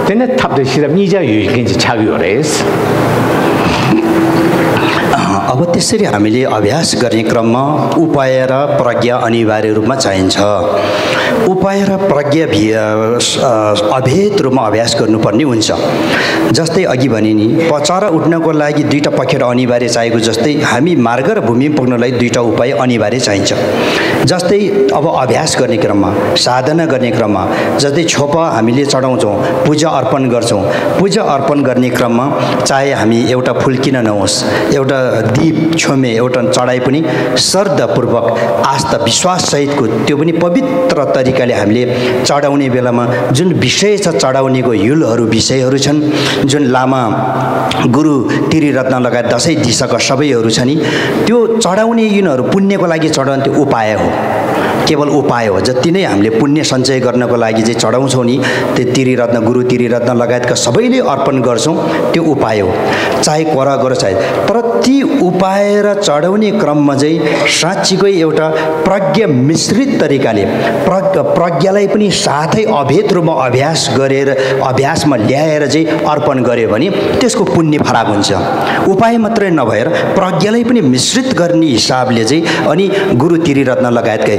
तेने 탑도 시럽 이자 유인지 착유래스 अब त्यसरी हामीले अभ्यास गर्ने क्रममा उपाय र प्रज्ञा अनिवार्य रूपमा चाहिन्छ उपाय र प्रज्ञा अभेद रूपमा अभ्यास गर्नुपर्ने हुन्छ जस्तै अघि भने नि पचरा उठ्नको लागि दुईटा पखेटा अनिवार्य चाहिएको जस्तै हामी मार्ग र भूमि पुग्नलाई दुईटा उपाय अनिवार्य चाहिन्छ जस्तै अब अभ्यास गर्ने क्रममा साधना गर्ने क्रममा जस्तै छोपा हामीले चढाउँछौँ पूजा अर्पण गर्छौँ पूजा अर्पण गर्ने क्रममा चाहे हामी एउटा फूल किन नहोस् एउटा दीप छोमे एउटा चढाइ पनि श्रद्धापूर्वक आस्था विश्वास सहितको त्यो पनि पवित्र तरिकाले हामीले चढाउने बेलामा जुन विषय छ चढाउनेको युलहरू विषयहरू छन् जुन लामा गुरु त्रिरत्न लगायत 10 दिशाका सबैहरू छ नि त्यो चढाउने यिनीहरू पुण्यको लागि चढाउने त्यो उपाय हो केवल उपाय हो जति नै हामीले पुण्य सञ्चय गर्नको लागि चाहिँ चढाउँछौँ नि त्यो त्रिरत्न गुरु त्रिरत्न लगायतका सबैले अर्पण गर्छौँ त्यो उपाय हो चाहे कोरा गरो चाहे तर ती उपाय र चढाउने क्रममा चाहिँ साँच्चीकै एउटा प्रज्ञा मिश्रित तरिकाले प्रज्ञालाई पनि साथै अभेद रूपमा अभ्यास गरेर अभ्यासमा ल्याएर चाहिँ अर्पण गर्यो भने त्यसको पुण्य फरक हुन्छ उपाय मात्रै नभएर प्रज्ञालाई पनि मिश्रित गर्ने हिसाबले चाहिँ अनि गुरु त्रिरत्न लगायतका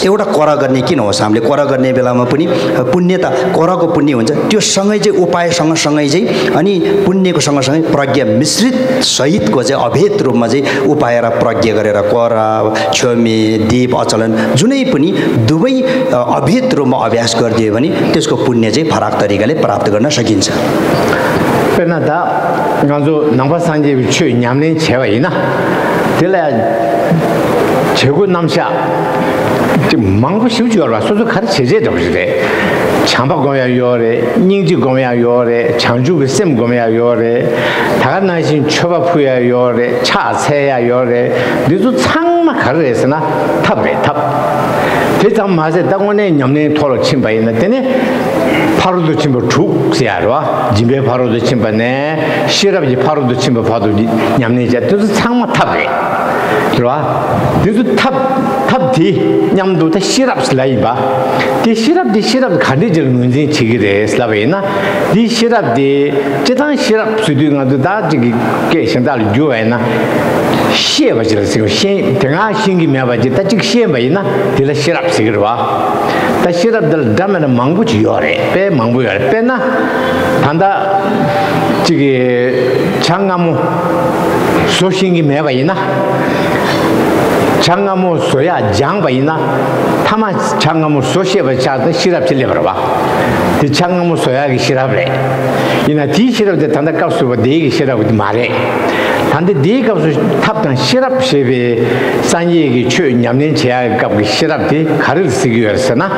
एउटा कोरा गर्ने किन होस् हामीले कोरा गर्ने बेलामा पनि पुण्यता कोराको पुण्य हुन्छ त्यो सँगै चाहिँ उपायसँग सँगै चाहिँ अनि पुण्यको सँगसँगै प्रज्ञा मिश्रित सहितको चाहिँ अभेद रूपमा चाहिँ उपाय र प्रज्ञा गरेर कोरा छोमे दीप अचलन जुनै पनि दुवै अभेद रूपमा अभ्यास गरिदियो भने त्यसको पुण्य चाहिँ फरक तरिकाले प्राप्त गर्न सकिन्छ पेनादा गाजो नम्बर सांजे छु न्याम्ने छेवा हैन त्यसलाई छेगु नामसा 망고 쉬우지 얼마 소소 가르 제제 잡으시래 창박 거야 요래 닝지 거야 요래 창주 셈 거야 요래 다간 나신 초밥후야 요래 차세야 요래 너도 창막 가르에서나 탑에 탑 대장 맛에 땅원에 냠내 토로 침바 있는데네 파로도 침바 죽세야로 집에 파로도 침바네 시럽이 파로도 침바 파도 냠내자 너도 창막 탑에 들어와 너도 탑디 냠도 다 시럽 슬라이바 디 시럽 간디질 문제 지기래 슬라베나 디 시럽디 제단 시럽 수딩아도 다 지기 계신다 주에나 시에바지르시고 신 대가 신기 매바지 다 지기 시에바이나 딜 시럽 시기르와 다 시럽들 담에는 망부지 요래 빼 망부요래 빼나 단다 지기 장나무 소신기 매바이나 장나무 소야 장바이나 타마 장나무 소시에바 자도 시럽 질려버봐 이 장나무 소야기 시럽래 이나 디 시럽데 단다 값수고 네기 시럽이 말해 단데 네 값수 탑당 시럽 쉐베 산예기 최 냠낸 제야 값 시럽디 가를 쓰기 위해서나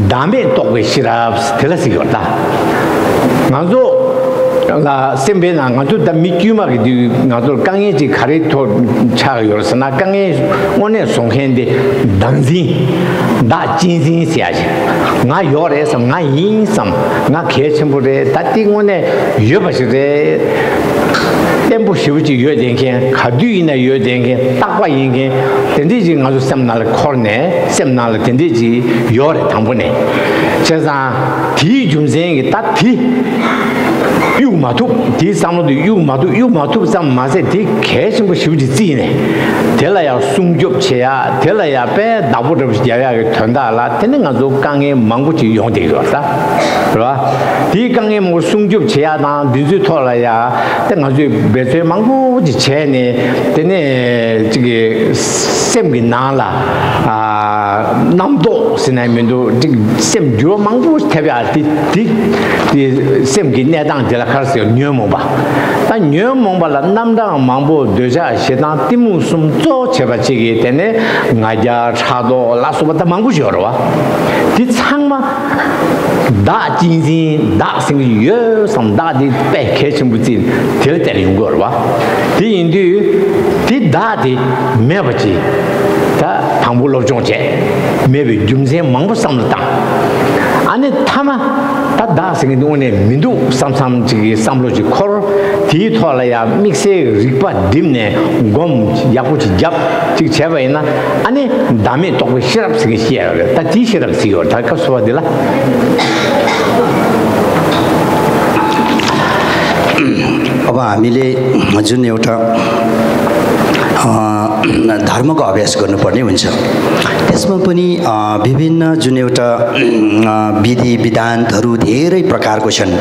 다음에 또 시럽 들었으기다 나도 나 셈베나 나도 다 미큐마기 나도 강에지 가리토 차가 열었으나 강에 오늘 송현데 당신 나 진신 시야지 나 요래서 나 인삼 나 개천불에 다띵원에 여버시래 템포 쉬우지 요den게 가두이나 요den게 딱과 인게 된디지 나도 셈날 코네 셈날 된디지 요래 당분에 제가 디 중생이 딱디 유마투 디상로도 유마투 상마세 디 개심부 쉬우지 찌네 될라야 숭접체야 될라야 빼 나보다 야야 된다라 되는 가도 강에 망고지 용되거다 그러봐 디 강에 뭐 숭접체야 나 니즈 토라야 된가도 배세 망고지 체네 되네 저기 셈기 나라 아 남도 시나면도 셈 줘 망고 태비아 디 셈기 내당 칼스요 녀몽바 다 녀몽바라 남당 망보 되자 시당 띠무숨 조 제바치기 때문에 나자 차도 라소바다 망고지어와 디 창마 다 진진 다 생기 여 상다디 백해침부지 될 때리 용거와 디 인디 디 다디 매버지 다 방불로 종제 매비 중세 망보 삼다 아니 타마 다 생긴 오늘 민두 삼삼지기 삼로지 콜 디토라야 믹스 리파 딤네 곰 야부지 잡 지금 제바이나 아니 다음에 또 시럽 쓰기 시야 다 디시럽 쓰요 다 값소와들라 अब हामीले जुन एउटा धर्मको अभ्यास गर्नुपर्ने हुन्छ त्यसमा पनि विभिन्न जुन एउटा विधि विधानहरू धेरै प्रकारको छन्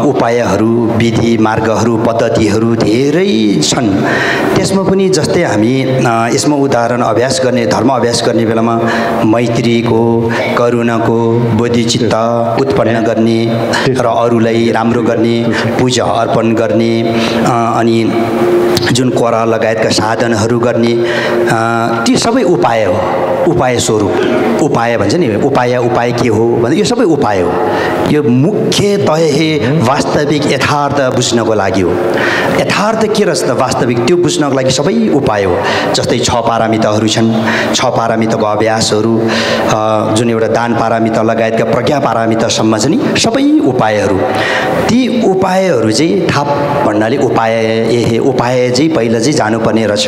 उपायहरू विधि मार्गहरू पद्धतिहरू धेरै छन् त्यसमा पनि जस्तै हामी यसमा उदाहरण अभ्यास गर्ने धर्म अभ्यास गर्ने बेलामा मैत्रीको करुणाको बोधिचित्त उत्पन्न गर्ने र अरूलाई राम्रो गर्ने पूजा अर्पण गर्ने अनि जुन कोरा लगायतका साधनहरू गर्ने ती सबै उपाय हो उपाय स्वरूप उपाय भन्छ नि उपाय के हो भन्दा यो सबै उपाय हो यो मुख्यतः वास्तविक यथार्थ बुझ्नको लागि हो यथार्थ के रहेछ त वास्तविक त्यो बुझ्नको लागि सबै उपाय हो जस्तै 6 पारामिताहरू छन् 6 पारामिताको अभ्यासहरू जुन एउटा दान पारामिता लगायतका प्रज्ञा पारामितासम्म छ नि सबै उपायहरू ती उपायहरू चाहिँ थाप भन्नाले उपाय चाहिँ पहिला चाहिँ जानुपर्ने रहेछ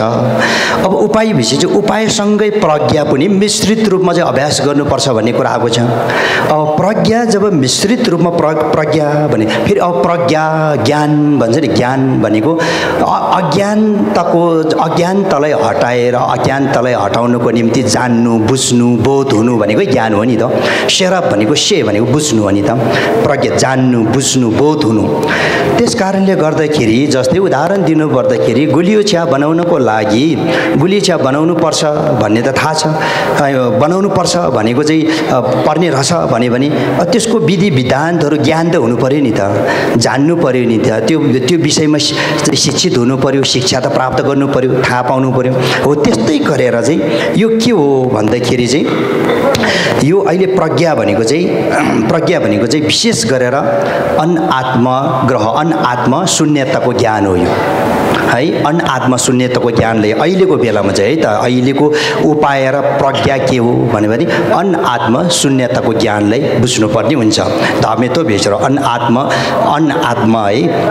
अब उपाय विषय चाहिँ उपायसँगै प्रज्ञा पनि मिश्रित रूपमा चाहिँ अभ्यास गर्नुपर्छ भन्ने कुरा आएको छ अब प्रज्ञा जब मिश्रित रूपमा प्रज्ञा भने फेरि अब प्रज्ञा ज्ञान भन्छ नि ज्ञान भनेको अज्ञानतालाई हटाउनको निम्ति जान्नु बुझ्नु बोध हुनु भनेको ज्ञान हो नि त सेरप भनेको भनेको बुझ्नु हो नि त प्रज्ञा जान्नु बुझ्नु बोध हुनु त्यस कारणले गर्दाखेरि जस्तै उदाहरण दिनु पर्दाखेरि गुलियो चिया बनाउनको लागि गुलियो चिया बनाउनु पर्छ भन्ने त थाहा छ बनाउनु पर्छ भनेको चाहिँ पर्ने रहेछ भने त्यसको विधि विधानहरू ज्ञान त हुनु पर्यो नि त जान्नु पर्यो नि त त्यो विषयमा शिक्षित हुनु पर्यो शिक्षा त प्राप्त गर्नु पर्यो थाहा पाउनु पर्यो हो त्यस्तै गरेर चाहिँ यो के हो भन्दाखेरि चाहिँ यो अहिले प्रज्ञा भनेको चाहिँ विशेष गरेर अनात्म शून्यताको ज्ञान हो यो है अनात्म शून्यताको ज्ञानले अहिलेको बेलामा चाहिँ है त अहिलेको उपाय र प्रज्ञा के हो भने अनात्म शून्यताको ज्ञानलाई बुझ्नुपर्ने हुन्छ धर्मेत्व भेचर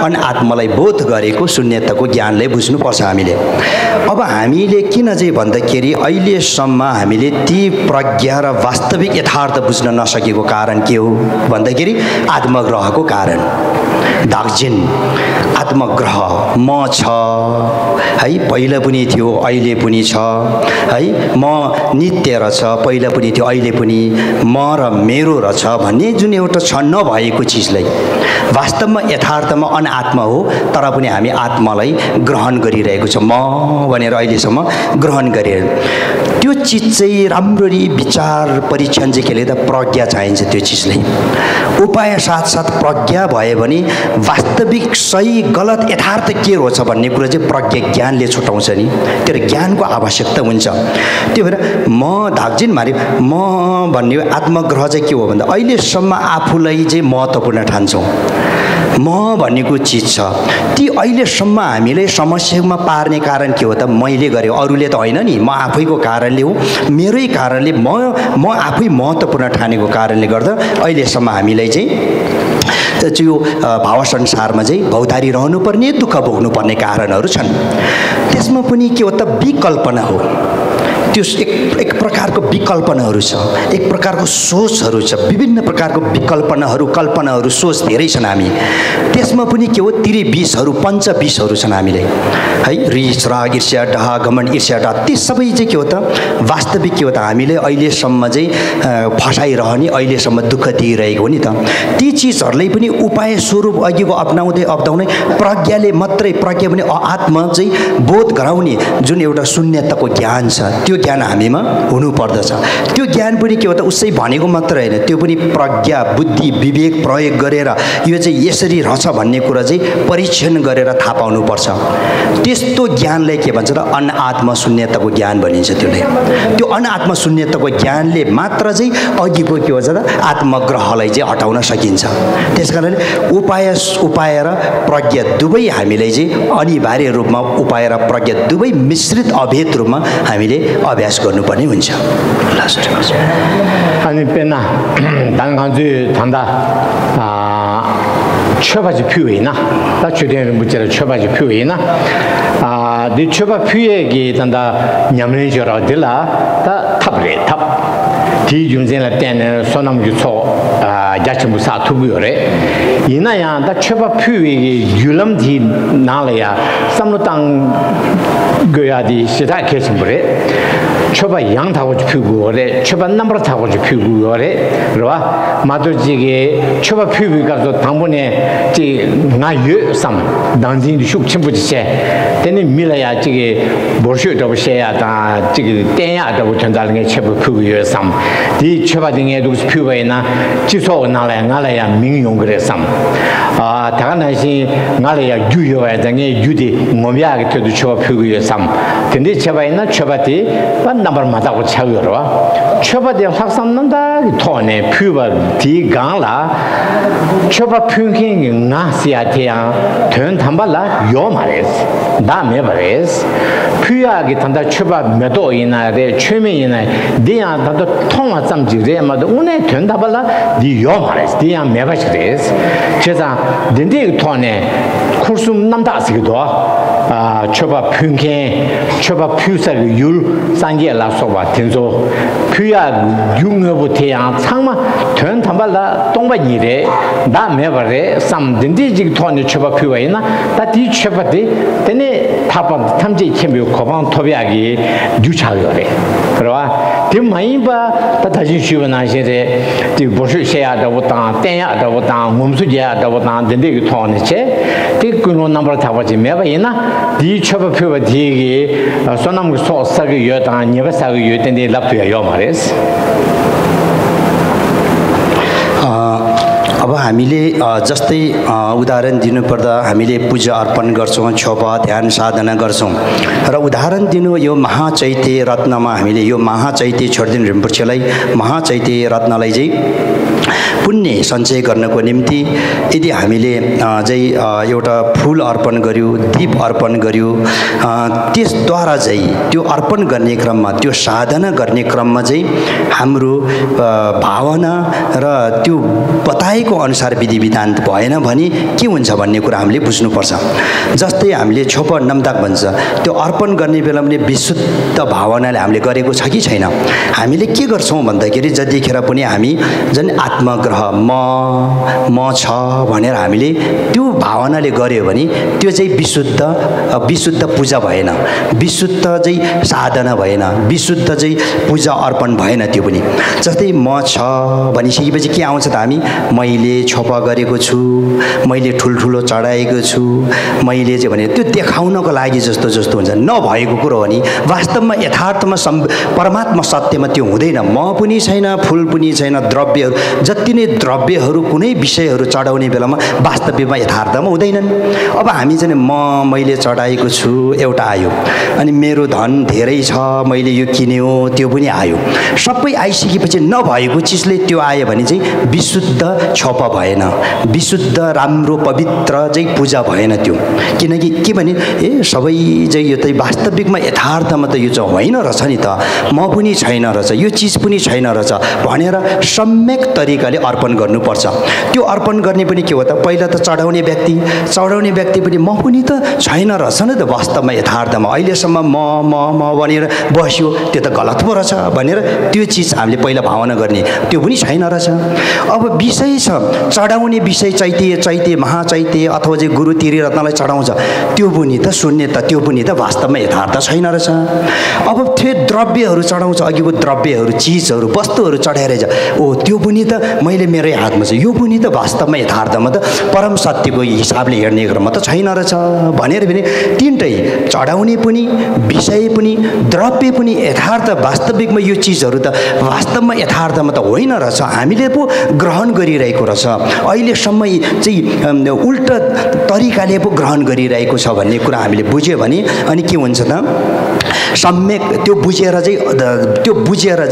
अनात्मलाई बोध गरेको शून्यताको ज्ञानलाई बुझ्नुपर्छ हामीले अब हामीले किन चाहिँ भन्दाखेरि अहिलेसम्म हामीले ती प्रज्ञा र वास्तविक यथार्थ बुझ्न नसकेको कारण के हो भन्दाखेरि आत्मग्रहको कारण दार्जिन आत्मग्रह म छ है पहिला पनि थियो अहिले पनि छ है म नित्य रहेछ पहिला पनि थियो अहिले पनि म र मेरो रहेछ भन्ने जुन एउटा छ नभएको चिजलाई वास्तवमा यथार्थमा अनात्मा हो तर पनि हामी आत्मालाई ग्रहण गरिरहेको छ म भनेर अहिलेसम्म ग्रहण गरिरहेको त्यो चिज चाहिँ राम्ररी विचार परीक्षण चाहिँ केले त प्रज्ञा चाहिन्छ त्यो चिजलाई उपाय साथसाथ प्रज्ञा भयो भने वास्तविक सही गलत यथार्थ के रहेछ भन्ने कुरा चाहिँ प्रज्ञा ज्ञानले छुटाउँछ नि त्यो ज्ञानको आवश्यकता हुन्छ त्यो भएर म धाक्जिन मारे म भन्ने आत्मग्रह चाहिँ के हो भन्दा अहिलेसम्म आफूलाई चाहिँ महत्त्वपूर्ण ठान्छौँ म भनेको चिज छ ती अहिलेसम्म हामीले समस्यामा पार्ने कारण के हो त मैले गरेँ अरूले त होइन नि म आफैको कारणले हो मेरै कारणले म आफै महत्त्वपूर्ण ठानेको कारणले गर्दा अहिलेसम्म हामीलाई चाहिँ यो भाव संसारमा चाहिँ भौतारी रहनुपर्ने दुःख भोग्नुपर्ने कारणहरू छन् त्यसमा पनि के हो त विकल्पना हो त्यो एक प्रकारको विकल्पनाहरू छ एक प्रकारको सोचहरू छ विभिन्न प्रकारको विकल्पनाहरू कल्पनाहरू सोच धेरै छन् हामी त्यसमा पनि के हो त्रिविषहरू पञ्चविषहरू छन् हामीलाई है रिस राग ईर्ष्या डह घमण्ड ईर्ष्या डह ती सबै चाहिँ के हो त वास्तविक के हो त हामीले अहिलेसम्म चाहिँ फसाइरहने अहिलेसम्म दुःख दिइरहेको हो नि त ती चिजहरूलाई पनि उपाय स्वरूप अघिको अप्नाउँदै प्रज्ञाले मात्रै प्रज्ञा पनि आत्मा चाहिँ बोध गराउने जुन एउटा शून्यताको ज्ञान छ त्यो ज्ञान हामीमा हुनुपर्दछ त्यो ज्ञान पनि के हो त उसै भनेको मात्र होइन त्यो पनि प्रज्ञा बुद्धि विवेक प्रयोग गरेर यो चाहिँ यसरी रहेछ भन्ने कुरा चाहिँ परीक्षण गरेर थाहा पाउनुपर्छ त्यस्तो ज्ञानलाई के भन्छ त अनात्म शून्यताको ज्ञान भनिन्छ त्यसलाई त्यो अनात्म शून्यताको ज्ञानले मात्र चाहिँ अघिको के भन्छ त आत्मग्रहलाई चाहिँ हटाउन सकिन्छ त्यसकारणले उपाय र प्रज्ञा दुवै हामीलाई चाहिँ अनिवार्य रूपमा उपाय र प्रज्ञा दुवै मिश्रित अभेद रूपमा हामीले अभ्यास गर्नुपर्ने हुन्छ अनि पेना 당강주 단다 처바지 표이나 다 주된 문제를 처바지 표이나 네 처바 표에게 단다 냠내저라 들라 다 탑래 탑 디 junzenla ten sonam ju cho jachimu sa thubu yore ina ya da cheba phui yulam di nalaya samlutang goya di sita kechimbure choba yang 타고 피고 그래 choba 넘버 타고 피고 그래 그러와 마도지게 choba 피고 가서 당번에 지나 유삼 당진이 숙침부지세 되는 밀어야 지게 버셔도 셔야다 지게 땡야도 전달하는 게 choba 피고 유삼 이 choba 등에 두고 피고에나 지소 나라야 민용 그래삼 다가나시 나라야 유여야 등에 유디 몸이야게 되도 choba 피고 유삼 근데 choba에나 choba티 number mata고 차고요. 초바대 확산난다 토네 퓨바 디강라 초바 퓨킹 나시아티야 된 담발라 요 말레스 다메 바레스 퓨야기 단다 초바 메도이나데 최면이나 디야 단도 통화 잠지레 마도 오네 된 담발라 디요 말레스 디야 메바시레스 제자 딘디 토네 쿠르숨 남다스기도 choba pyungken choba pyusa yul sangye la soba tenzo pya yungebo teang changma thön thambala tongba nire da mebare sam dindi jig thone choba pyuwaina da di choba de tene thapa thamje chemyo khobang thobyagi juchagore kora dim maiba ta dajin shubana jere di boshu sheya da wota tenya da wota ngumsu ya da wota dindi thone che di kuno number thabaji meba ina 디 초바 표바 디게 소나무 소사게 여다 니바사게 여된데 랍도야 요 말레스 अब हामीले जस्तै उदाहरण दिनुपर्दा हामीले पूजा अर्पण गर्छौं छोपा ध्यान साधना गर्छौं र उदाहरण दिनु यो महाचैत्य रत्नमा हामीले यो महाचैत्य छोडिदिन रिम्पोछेलाई महाचैत्य रत्नलाई चाहिँ पुण्य सञ्चय गर्नको निम्ति यदि हामीले चाहिँ एउटा फूल अर्पण गर्यो दीप अर्पण गर्यो त्यसद्वारा चाहिँ त्यो अर्पण गर्ने क्रममा त्यो साधना गर्ने क्रममा चाहिँ हाम्रो भावना र त्यो बताएको अनुसार विधि विधान भएन भने के हुन्छ भन्ने कुरा हामीले बुझ्नुपर्छ जस्तै हामीले छोप नमदाक भन्छ त्यो अर्पण गर्ने बेला पनि विशुद्ध भावनाले हामीले गरेको छ कि छैन हामीले के गर्छौं भन्दाखेरि जतिखेर पनि हामी जन आत्मग्रह म छ भनेर हामीले त्यो भावनाले गर्यो भने त्यो चाहिँ विशुद्ध पूजा भएन विशुद्ध चाहिँ साधना भएन विशुद्ध चाहिँ पूजा अर्पण भएन त्यो पनि जस्तै म छ भनिसकेपछि के आउँछ त हामी मैले छोपा गरेको छु मैले ठुलठुलो चढाएको छु मैले चाहिँ भने त्यो देखाउनको लागि जस्तो हुन्छ नभएको कुरो हो नि वास्तवमा यथार्थमा परमात्मा सत्यमा त्यो हुँदैन म पनि छैन फूल पनि छैन द्रव्यहरू जति नै द्रव्यहरू कुनै विषयहरू चढाउने बेलामा वास्तविकमा यथार्थमा हुँदैनन् अब हामी चाहिँ मैले चढाएको छु एउटा आयो अनि मेरो धन धेरै छ मैले यो किन्यो त्यो पनि आयो सबै आइसकेपछि नभएको चिजले त्यो आयो भने चाहिँ विशुद्ध छोपा भएन विशुद्ध राम्रो पवित्र चाहिँ पूजा भएन त्यो किनकि के भने सबै चाहिँ यो चाहिँ वास्तविकमा यथार्थमा त यो चाहिँ होइन रहेछ नि त म पनि छैन रहेछ यो चिज पनि छैन रहेछ भनेर सम्यक तरिकाले अर्पण गर्नुपर्छ त्यो अर्पण गर्ने पनि के हो त पहिला त चढाउने व्यक्ति पनि म पनि त छैन रहेछ नि त वास्तवमा यथार्थमा अहिलेसम्म म भनेर बस्यो त्यो त गलत पो रहेछ भनेर त्यो चिज हामीले पहिला भावना गर्ने त्यो पनि छैन रहेछ अब विषय छ चढाउने विषय चैत्य महाचैत्य अथवा चाहिँ गुरु तिरी रत्नलाई चढाउँछ त्यो पनि त शून्य त त्यो पनि त वास्तवमा यथार्थ छैन रहेछ अब त्यो द्रव्यहरू चढाउँछ अघिको द्रव्यहरू चिजहरू वस्तुहरू चढाएर ओ त्यो पनि त मैले मेरै हातमा छ यो पनि त वास्तवमा यथार्थमा त परम सत्यको हिसाबले हेर्ने क्रममा त छैन रहेछ भनेर भने तीनटै चढाउने पनि विषय पनि द्रव्य पनि यथार्थ वास्तविकमा यो चिजहरू त वास्तवमा यथार्थमा त होइन रहेछ हामीले पो ग्रहण गरिरहेको रहेछ अहिलेसम्म चाहिँ उल्टा तरिकाले पो ग्रहण गरिरहेको छ भन्ने कुरा हामीले बुझ्यो भने अनि के हुन्छ त सम्यक त्यो बुझेर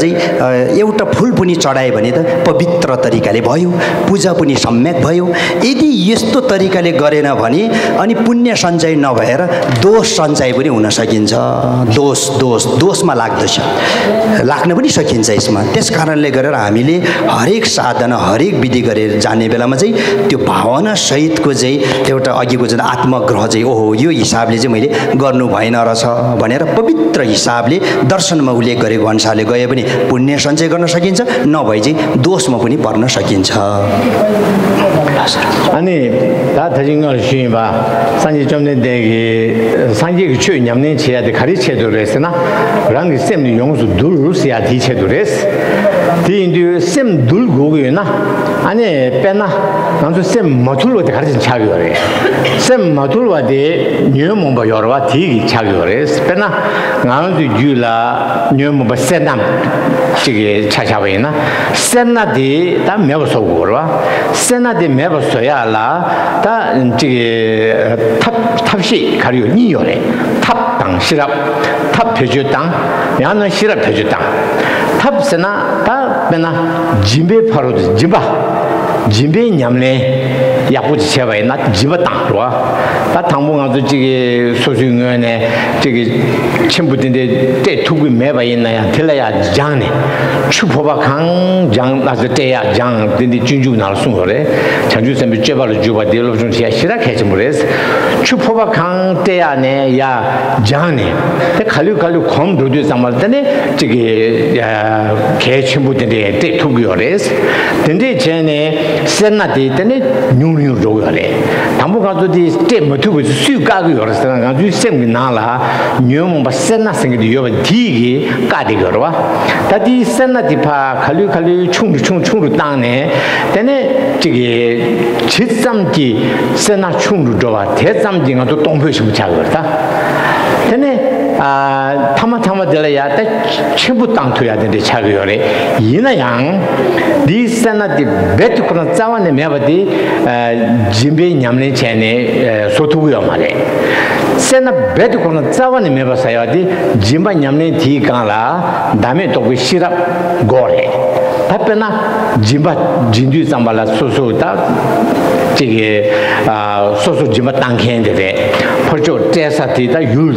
चाहिँ एउटा फूल पनि चढायो भने त पवित्र तरिकाले भयो पूजा पनि सम्यक भयो यदि यस्तो तरिकाले गरेन भने अनि पुण्य सञ्चय नभएर दोष सञ्चय पनि हुन सकिन्छ दोषमा लाग्न पनि सकिन्छ यसमा त्यसकारणले गरेर हामीले हरेक साधना हरेक विधि गरेर जाने बेलामा चाहिँ त्यो भावना सहितको चाहिँ एउटा अघिको जुन आत्मग्रह चाहिँ ओहो यो हिसाबले चाहिँ मैले गर्नु भएन रहेछ भनेर पवित्र हिसाबले दर्शनमा उल्लेख गरेको अनुसारले गए पनि पुण्य सञ्चय गर्न सकिन्छ, नभए चाहिँ दोषमा पनि पर्न सकिन्छ। अनि 다ተ징을 쉬바 산지 좀내 되게 산지 그 냠내 치야 돼 가리 체도랬으나 랑이 셈이 용수 둘루스야 디체도랬어 디인도 셈 둘고고나 아니 빼나 남수 셈 모툴로 가르친 차교래 셈 모툴와데 뉘어몬바 여러와 디기 차교래스 빼나 나는도 유라 뉘어몬바 셈남 지게 차차베나 셈나디 다 매버서고라 셈나디 매버서야라 다 지게 탑시 가리오 니요래 탑당 시랍 탑 표주당 야는 시랍 표주당 탑스나 다 빼나 짐베 파로도 짐베 냠네 야부지 제바이나 짐바 땅로와 다 당봉아도 지게 소중연에 지게 친구들인데 때 두고 매바 있나야 들려야 장네 추포바 강장 나서 때야 장 근데 준주 나를 숨거래 장주선비 제발로 주바 딜로 좀 시작해지 모르겠어 추포바 강 때야네 야 장네 때 갈류 검 도주 상말 때네 지게 야 개친구들인데 때 두고요래스 근데 전에 센나데 때네 뉴뉴 로요래 당분간도디 때 못하고 수가고 요랬으나 가지고 셈이 나라 뉴몬바 센나 생기도 요 디기 까디거와 다디 센나디파 칼류 충루 땅네 때네 저기 지삼기 센나 충루 줘와 대삼진가 또 동표심 차거다 때네 아 타마타마 들어야 때 친구 땅 투야 되는데 차거래 이나양 디센나디 베트코나 짜와네 매바디 짐베 냠네 체네 소투고요 말에 센나 베트코나 짜와네 매바사야디 짐바 냠네 디간라 다음에 또 시랍 고래 답변나 짐바 진주 잠발라 소소다 지게 소소 짐바 땅캔데 벌써 제사티다 율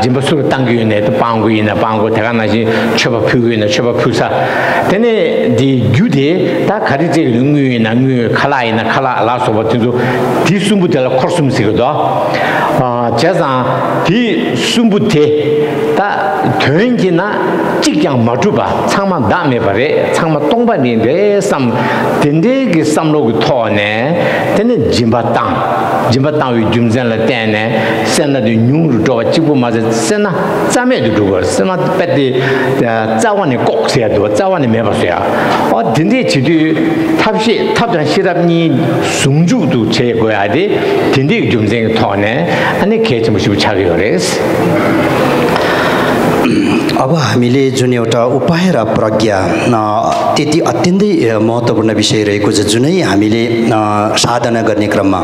짐바수 땅기네 또 방고 대가나지 쳐바 퓨사 되네 디 유데 다 가리제 능유이나 칼라 라소버티도 디숨부텔 코스움시거든 제자 디 숨부테 다 된기나 직장 마주바 창만 다음에 바래 창만 동반인데 삼 된데기 삼로고 토네 되네 짐바땅 줌전라 때네 센나도 뉴르 도 지부 맞아 센나 자매도 두고 센나 빼디 자원이 꼭 세야도 자원이 매버서야 된데 지도 탑장 시랍니 숨주도 제거야 돼 된데 줌전 토네 아니 개좀 싶어 차기요레스 अब हामीले जुन एउटा उपाय र प्रज्ञा त्यति अत्यन्तै महत्त्वपूर्ण विषय रहेको छ जुनै हामीले साधना गर्ने क्रममा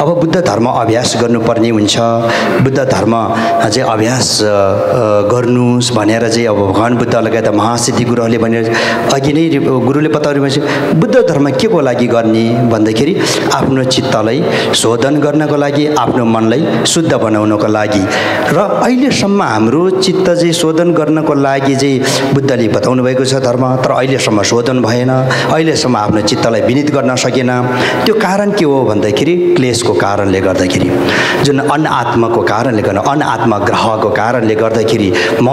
अब बुद्ध धर्म अभ्यास गर्नुपर्ने हुन्छ बुद्ध धर्म चाहिँ अभ्यास गर्नुस् भनेर चाहिँ अब भगवान बुद्ध लगायत महासिद्धि गुरुहरूले भनेर अघि नै गुरुले बताउनु भएछ बुद्ध धर्म के को लागि गर्ने भन्दाखेरि आफ्नो चित्तलाई शोधन गर्नको लागि आफ्नो मनलाई शुद्ध बनाउनको लागि र अहिलेसम्म हाम्रो चित्त चाहिँ शोधन गर्नको लागि चाहिँ बुद्धले बताउनु भएको छ धर्म तर अहिलेसम्म शोधन भएन अहिलेसम्म आफ्नो चित्तलाई विनित गर्न सकेन त्यो कारण के हो भन्दाखेरि क्लेशको कारणले गर्दाखेरि जुन अनात्मको कारणले गर्न अनात्म ग्रहको कारणले गर्दाखेरि म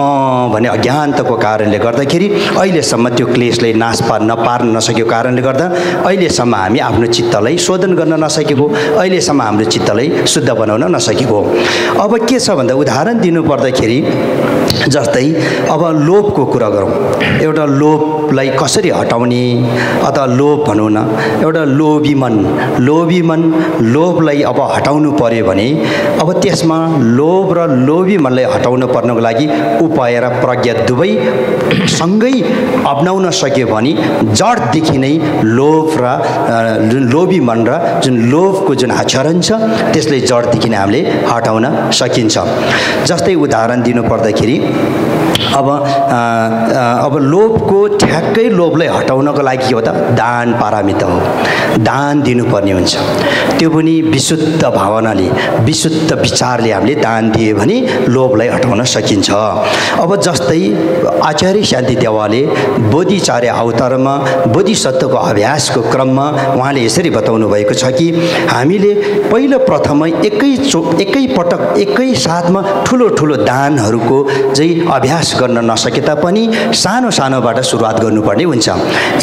भने अज्ञानताको कारणले गर्दाखेरि अहिलेसम्म त्यो क्लेशलाई नाश पार्न नसकेको कारणले गर्दा अहिलेसम्म हामी आफ्नो चित्तलाई शोधन गर्न नसकेको अहिलेसम्म हाम्रो चित्तलाई शुद्ध बनाउन नसकेको अब के छ भन्दा उदाहरण दिनु पर्दाखेरि जस्तै अब लोभको कुरा गरौँ एउटा लोभलाई कसरी हटाउने अथवा लोभ भनौँ न एउटा लोभी मन लोभलाई अब हटाउनु पर्यो भने अब त्यसमा लोभ र लोभी मनलाई हटाउनु पर्नको लागि उपाय र प्रज्ञा दुवै सँगै अपनाउन सक्यो भने जडदेखि नै लोभ र लोभी मन र जुन लोभको जुन आचरण छ त्यसले जडदेखि नै हामीले हटाउन सकिन्छ जस्तै उदाहरण दिनु पर्दाखेरि अब लोभको ठ्याक्कै लोभलाई हटाउनको लागि के हो त दान पारमित हो दान दिनुपर्ने हुन्छ त्यो पनि विशुद्ध भावनाले विशुद्ध विचारले हामीले दान दिए भने लोभलाई हटाउन सकिन्छ अब जस्तै आचार्य शान्ति देवालले बोधिचार्य अवतारमा बोधिसत्वको अभ्यासको क्रममा उहाँले यसरी बताउनु भएको छ कि हामीले पहिलो प्रथमै एकै पटक एकै साथमा ठुलो ठुलो दानहरूको चाहिँ अभ्यास गर्न नसके तापनि सानो सानोबाट सुरुवात गर्नुपर्ने हुन्छ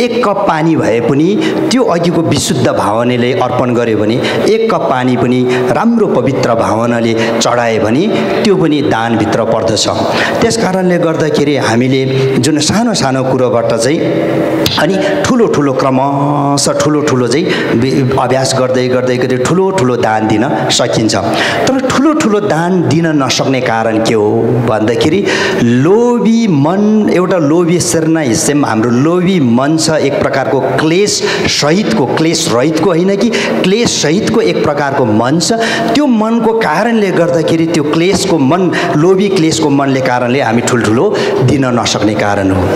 एक कप पानी भए पनि त्यो अघिको विशुद्ध भावनाले अर्पण गर्यो भने एक कप पानी पनि राम्रो पवित्र भावनाले चढाए भने त्यो पनि दानभित्र पर्दछ त्यसकारणले गर्दाखेरि हामीले जुन सानो सानो कुरोबाट चाहिँ अनि ठुलो ठुलो क्रमशः ठुलो ठुलो चाहिँ अभ्यास गर्दै गर्दै गर्दै ठुलो ठुलो दान दिन सकिन्छ तर ठुलो ठुलो दान दिन नसक्ने कारण के हो भन्दाखेरि लोभी मन एउटा लोभी शर्ना हिस्सेमा हाम्रो लोभी मन छ एक प्रकारको क्लेश रहितको होइन कि क्लेश सहितको एक प्रकारको मन छ त्यो मनको कारणले गर्दाखेरि त्यो क्लेशको मन लोभी क्लेशको मनले कारणले हामी ठुल्ठुलो दिन नसक्ने कारण हो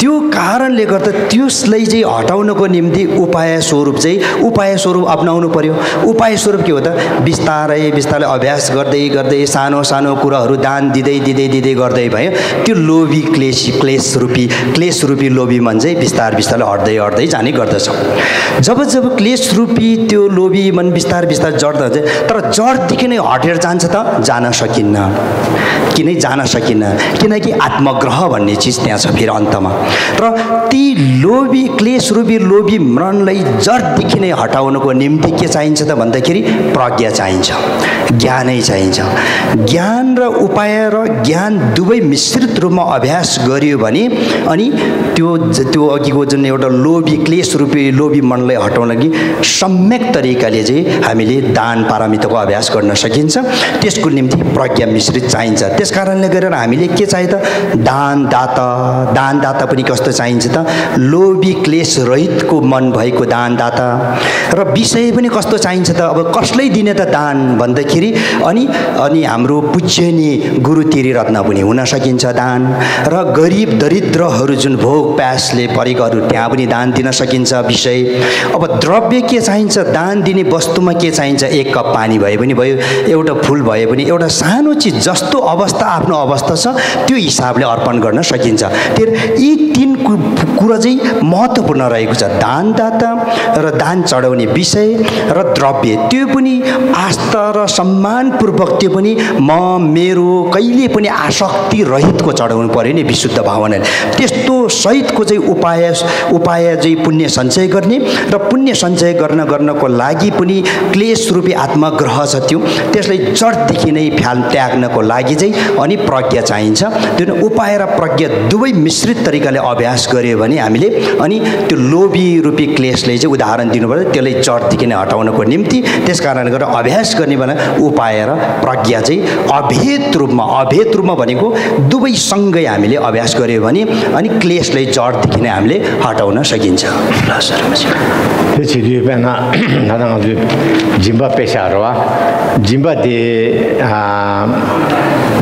त्यो कारणले गर्दा त्यसलाई चाहिँ हटाउनको निम्ति उपाय स्वरूप अपनाउनु पर्यो उपाय स्वरूप के हो त बिस्तारै अभ्यास गर्दै गर्दै सानो सानो कुराहरू दान दिँदै गर्दै भयो त्यो लोभी क्लेश रूपी लोभी मन चाहिँ बिस्तारै हट्दै जाने गर्दछ जब क्लेश रूपी त्यो लोभी मन बिस्तारै जड्दा तर जडदेखि नै हटेर जान्छ त जान सकिन्न किनकि आत्मग्रह भन्ने चिज त्यहाँ छ फेरि अन्तमा र ती लोभी क्लेश रूपी लोभी मनलाई जडदेखि नै हटाउनको निम्ति के चाहिन्छ त भन्दाखेरि प्रज्ञा चाहिन्छ ज्ञानै चाहिन्छ ज्ञान र उपाय र ज्ञान दुवै मिश्रित रूपमा अभ्यास गरियो भने अनि त्यो अघिको जुन एउटा लोभी क्लेश रूपी लोभी मनलाई हटाउन लागि सम्यक तरिकाले चाहिँ हामीले दान पारमितको अभ्यास गर्न सकिन्छ त्यसको निम्ति प्रज्ञा मिश्रित चाहिन्छ त्यसकारणले गरेर हामीले के चाहिन्छ त दानदाता पनि कस्तो चाहिन्छ त लोभी क्लेश रहितको मन भएको दानदाता र विषय पनि कस्तो चाहिन्छ त अब कसलाई दिने त दान भन्दाखेरि अनि हाम्रो पूज्यनीय गुरु तिरी रत्न पनि हुन सकिन्छ दान र गरिब दरिद्रहरू जुन भोग प्यासले परेकोहरू त्यहाँ पनि दान दिन सकिन्छ विषय अब द्रव्य के चाहिन्छ दान दिने वस्तुमा के चाहिन्छ एक कप पानी भए पनि भयो एउटा फुल भए पनि एउटा सानो चिज जस्तो अवस्था आफ्नो अवस्था छ त्यो हिसाबले अर्पण गर्न सकिन्छ यी तीन कुरा चाहिँ महत्त्वपूर्ण रहेको छ दानदाता र दान चढाउने विषय र द्रव्य त्यो पनि आस्था र सम्मानपूर्वक त्यो पनि मेरो कहिले पनि आसक्ति रहितको चढाउनु पर्यो नि विशुद्ध भावनाले त्यस्तो सहितको चाहिँ उपाय चाहिँ पुण्य सञ्चय गर्ने र पुण्य सञ्चय गर्नको लागि पनि क्लेश रूपी आत्मग्रह छ त्यसलाई जडदेखि नै त्याग्नको लागि चाहिँ अनि प्रज्ञा चाहिन्छ त्यो उपाय र प्रज्ञा दुवै मिश्रित तरिकाले अभ्यास गर्यो भने हामीले अनि त्यो लोभी रूपी क्लेशले चाहिँ उदाहरण दिनुपर्छ त्यसलाई जडदेखि नै हटाउनको निम्ति त्यसकारणले गर्दा अभ्यास गर्ने बेला उपाय र प्रज्ञा चाहिँ अभेद रूपमा भनेको दुवै सँगै हामीले अभ्यास गर्यो भने अनि क्लेशलाई जडदेखि नै हामीले हटाउन सकिन्छ जिम्बा पेशाहरू जिम्बा दे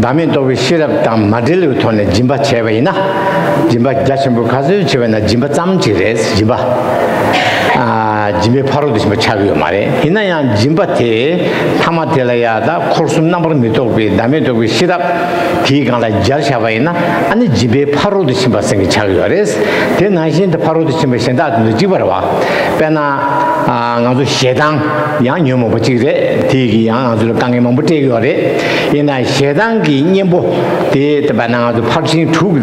दामी तो सिरप ताम मडिल उठोने जिम्बा छेवैना जिम्बा जासम्बु खाजु छेवैना जिम्बा चामचिरेस जिम्बा जिम्बे फारो दिसमा छागियो मारे हिना यहाँ जिम्बा थे थामा तेलायादा खोर्सुम नम्बर मितो बे दामी तो सिरप ठीक गाला जल छावैना अनि जिम्बे फारो दिसमा सँगै छागियो रेस ते नाइसिन त फारो दिसमा सेन्दा जिबरवा पेना ngazu shedang yang nyomo bachire tigi yang ngazu kange mambuti gore ina shedang gi nyembo te tabana ngazu pharchin thu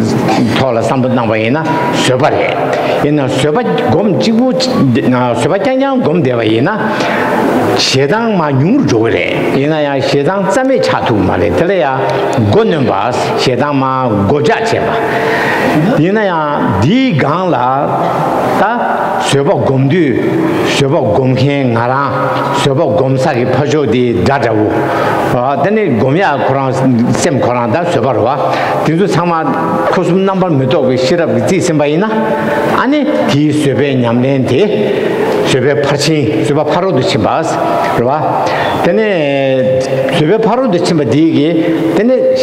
thola sambut nang bayina sobare ina soba gom jibu soba chanyang gom dewa ina shedang ma nyung jore ina ya shedang zame chatu male tele ya gonen bas shedang ma goja cheba ina ya di gang la ta soba gomdu soba gomhen ngara soba gomsagi phajo di dadawu dene gomya khurang sem khurang da soba ro tindu sama khosum number meto bi sirap ti sembaina ani ti sobe nyamlen de sobe phachi soba pharo du chimbas ro dene sobe pharo du chimba digi dene